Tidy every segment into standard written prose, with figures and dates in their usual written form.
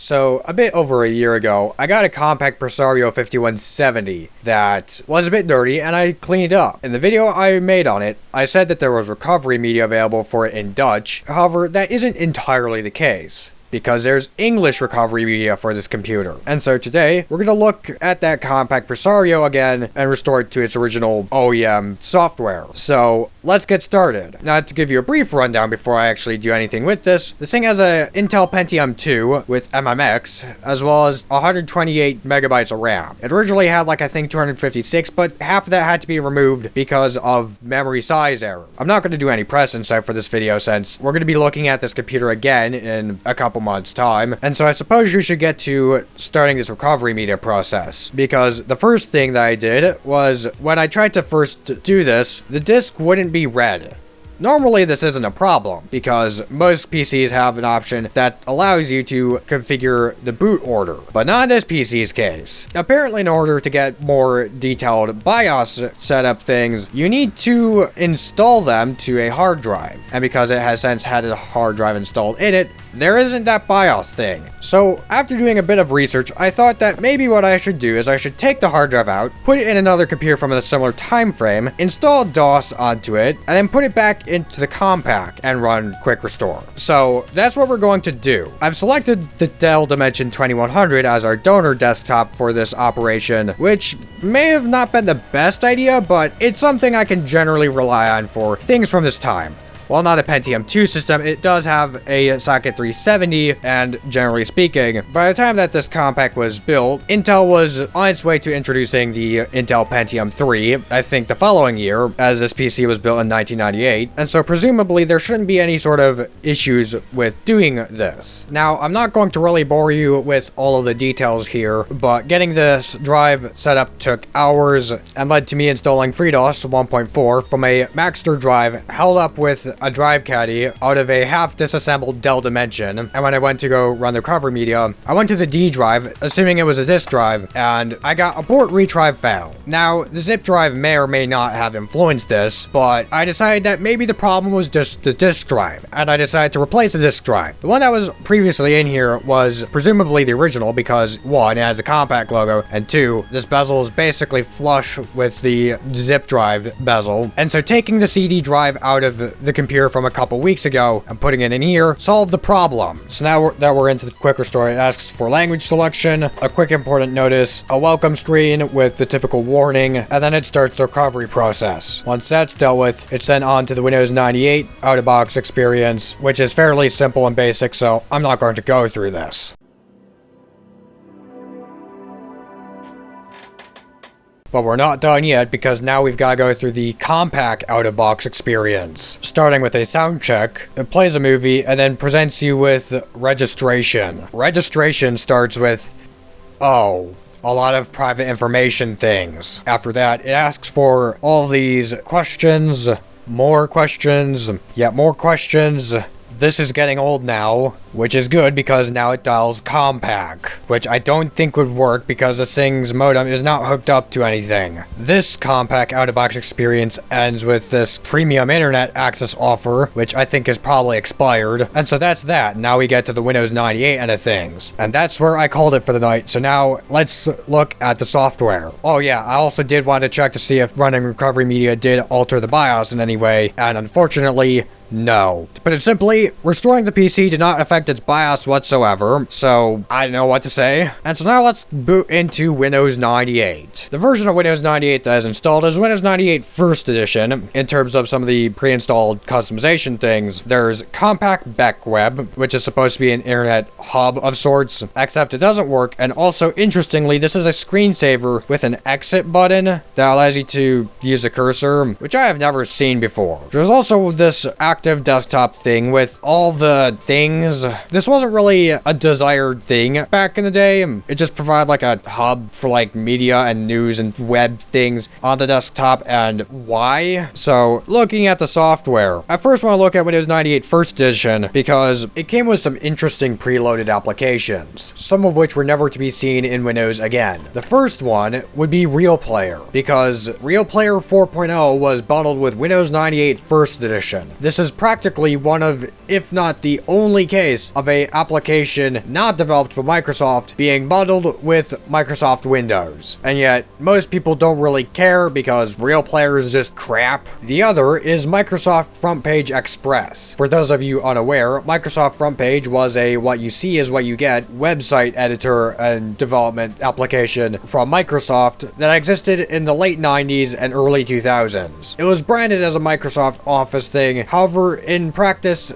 So, a bit over a year ago, I got a Compaq Presario 5170 that was a bit dirty, and I cleaned it up. In the video I made on it, I said that there was recovery media available for it in Dutch. However, that isn't entirely the case, because there's English recovery media for this computer. And so today, we're going to look at that Compaq Presario again and restore it to its original OEM software. So, let's get started. Now, to give you a brief rundown before I actually do anything with this thing has a Intel Pentium 2 with MMX, as well as 128 megabytes of RAM. It originally had I think 256, but half of that had to be removed because of memory size error. I'm not going to do any press insight for this video since we're going to be looking at this computer again in a couple months time, and so I suppose you should get to starting this recovery media process, because the first thing that I did was when I tried to first do this, the disk wouldn't be read. Normally this isn't a problem, because most PCs have an option that allows you to configure the boot order, but not in this PC's case. Apparently, in order to get more detailed BIOS setup things, you need to install them to a hard drive, and because it has since had a hard drive installed in it, there isn't that BIOS thing. So, after doing a bit of research, I thought that maybe what I should do is I should take the hard drive out, put it in another computer from a similar time frame, install DOS onto it, and then put it back into the Compaq and run quick restore. So, that's what we're going to do. I've selected the Dell Dimension 2100 as our donor desktop for this operation, which may have not been the best idea, but it's something I can generally rely on for things from this time. While not a Pentium 2 system, it does have a socket 370, and generally speaking, by the time that this Compaq was built, Intel was on its way to introducing the Intel Pentium 3, I think the following year, as this PC was built in 1998, and so presumably there shouldn't be any sort of issues with doing this. Now, I'm not going to really bore you with all of the details here, but getting this drive set up took hours and led to me installing FreeDOS 1.4 from a Maxter drive held up with a drive caddy out of a half disassembled Dell Dimension, and when I went to go run the recovery media, I went to the D drive, assuming it was a disk drive, and I got abort retrieve fail. Now, the zip drive may or may not have influenced this, but I decided that maybe the problem was just the disk drive, and I decided to replace the disk drive. The one that was previously in here was presumably the original because, one, it has a Compaq logo, and two, this bezel is basically flush with the zip drive bezel, and so taking the CD drive out of the computer from a couple weeks ago and putting it in here solved the problem. So now that we're into the quick restore, it asks for language selection, a quick important notice, a welcome screen with the typical warning, and then it starts the recovery process. Once that's dealt with, it's then on to the Windows 98 out-of-box experience, which is fairly simple and basic, so I'm not going to go through this. But we're not done yet, because now we've got to go through the Compaq out-of-box experience. Starting with a sound check, it plays a movie, and then presents you with registration. Registration starts with, oh, a lot of private information things. After that, it asks for all these questions, more questions, yet more questions. This is getting old now, which is good because now it dials Compaq, which I don't think would work because this thing's modem is not hooked up to anything. This Compaq out-of-box experience ends with this premium internet access offer, which I think is probably expired, and so that's that. Now we get to the Windows 98 end of things, and that's where I called it for the night. So now let's look at the software. Oh yeah, I also did want to check to see if running recovery media did alter the BIOS in any way, and unfortunately, no. To put it simply, restoring the PC did not affect its BIOS whatsoever, so I don't know what to say. And so now let's boot into Windows 98. The version of Windows 98 that is installed is Windows 98 First Edition. In terms of some of the pre-installed customization things, there's Compaq Beck Web, which is supposed to be an internet hub of sorts, except it doesn't work, and also, interestingly, this is a screensaver with an exit button that allows you to use a cursor, which I have never seen before. There's also this active desktop thing with all the things. This wasn't really a desired thing back in the day. It just provided a hub for media and news and web things on the desktop, and why? So looking at the software, I first want to look at Windows 98 First Edition because it came with some interesting preloaded applications, some of which were never to be seen in Windows again. The first one would be Real Player, because Real Player 4.0 was bundled with Windows 98 First Edition. This is is practically one of, if not the only case, of a application not developed by Microsoft being bundled with Microsoft Windows. And yet, most people don't really care because real players just crap. The other is Microsoft Front Page Express. For those of you unaware, Microsoft Front Page was a what you see is what you get website editor and development application from Microsoft that existed in the late 90s and early 2000s. It was branded as a Microsoft Office thing, however, in practice,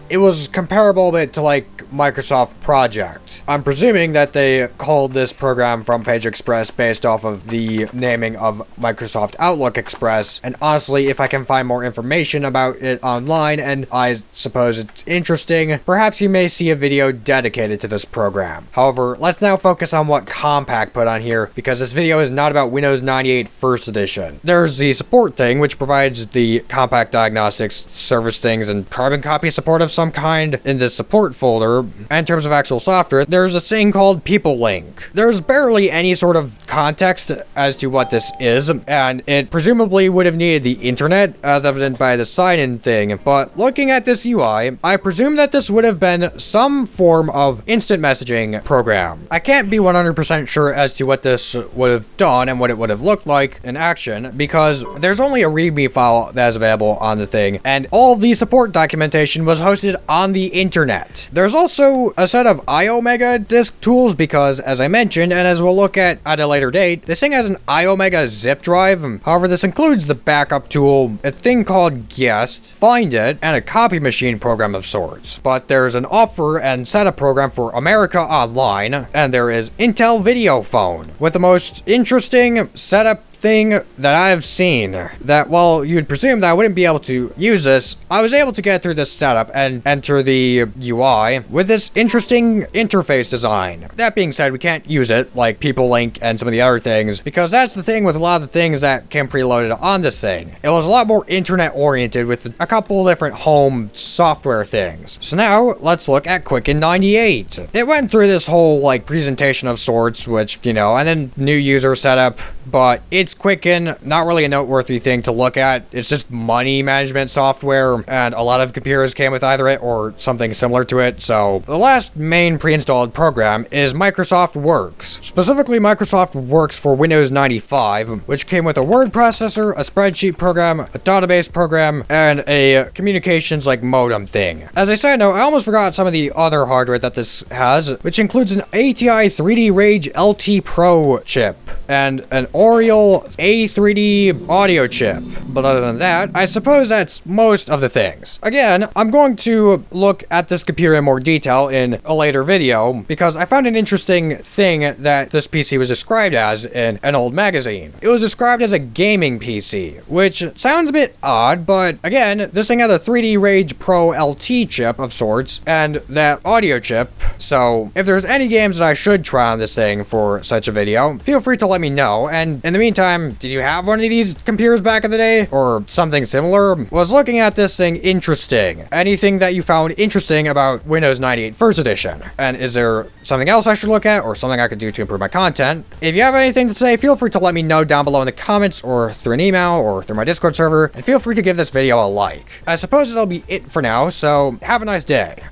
it was comparable a bit to like Microsoft Project. I'm presuming that they called this program Front Page Express based off of the naming of Microsoft Outlook Express, and honestly, if I can find more information about it online, and I suppose it's interesting, perhaps you may see a video dedicated to this program. However, let's now focus on what Compaq put on here, because this video is not about Windows 98 First Edition. There's the support thing, which provides the Compaq diagnostics, service things, and carbon copy support of some kind in the support folder. And in terms of actual software, there's a thing called PeopleLink. There's barely any sort of context as to what this is, and it presumably would have needed the internet, as evident by the sign-in thing, but looking at this UI, I presume that this would have been some form of instant messaging program. I can't be 100% sure as to what this would have done and what it would have looked like in action, because there's only a README file that is available on the thing, and all of the support documentation was hosted on the internet. There's also a set of iOmega disk tools because, as I mentioned, and as we'll look at a later date, this thing has an iOmega zip drive. However, this includes the backup tool, a thing called Guest, Find It, and a copy machine program of sorts. But there's an offer and setup program for America Online, and there is Intel Video Phone, with the most interesting setup thing that I've seen, that while you'd presume that I wouldn't be able to use this, I was able to get through this setup and enter the UI with this interesting interface design. That being said, we can't use it like PeopleLink and some of the other things, because that's the thing with a lot of the things that came preloaded on this thing. It was a lot more internet oriented with a couple different home software things. So now let's look at Quicken 98. It went through this whole like presentation of sorts, which, you know, and then new user setup, but it's Quicken, not really a noteworthy thing to look at. It's just money management software, and a lot of computers came with either it or something similar to it. So the last main pre-installed program is Microsoft Works, specifically Microsoft Works for Windows 95, which came with a word processor, a spreadsheet program, a database program, and a communications like modem thing. As a side note, I almost forgot some of the other hardware that this has, which includes an ATI 3D Rage LT Pro chip and an Oriole A3D audio chip. But other than that, I suppose that's most of the things. Again, I'm going to look at this computer in more detail in a later video, because I found an interesting thing that this PC was described as in an old magazine. It was described as a gaming PC, which sounds a bit odd, but again, this thing had a 3D Rage Pro LT chip of sorts, and that audio chip, so if there's any games that I should try on this thing for such a video, feel free to let me know, and in the meantime, did you have one of these computers back in the day? Or something similar? Was looking at this thing interesting? Anything that you found interesting about Windows 98 First Edition? And is there something else I should look at, or something I could do to improve my content? If you have anything to say, feel free to let me know down below in the comments, or through an email, or through my Discord server, and feel free to give this video a like. I suppose that'll be it for now, so have a nice day.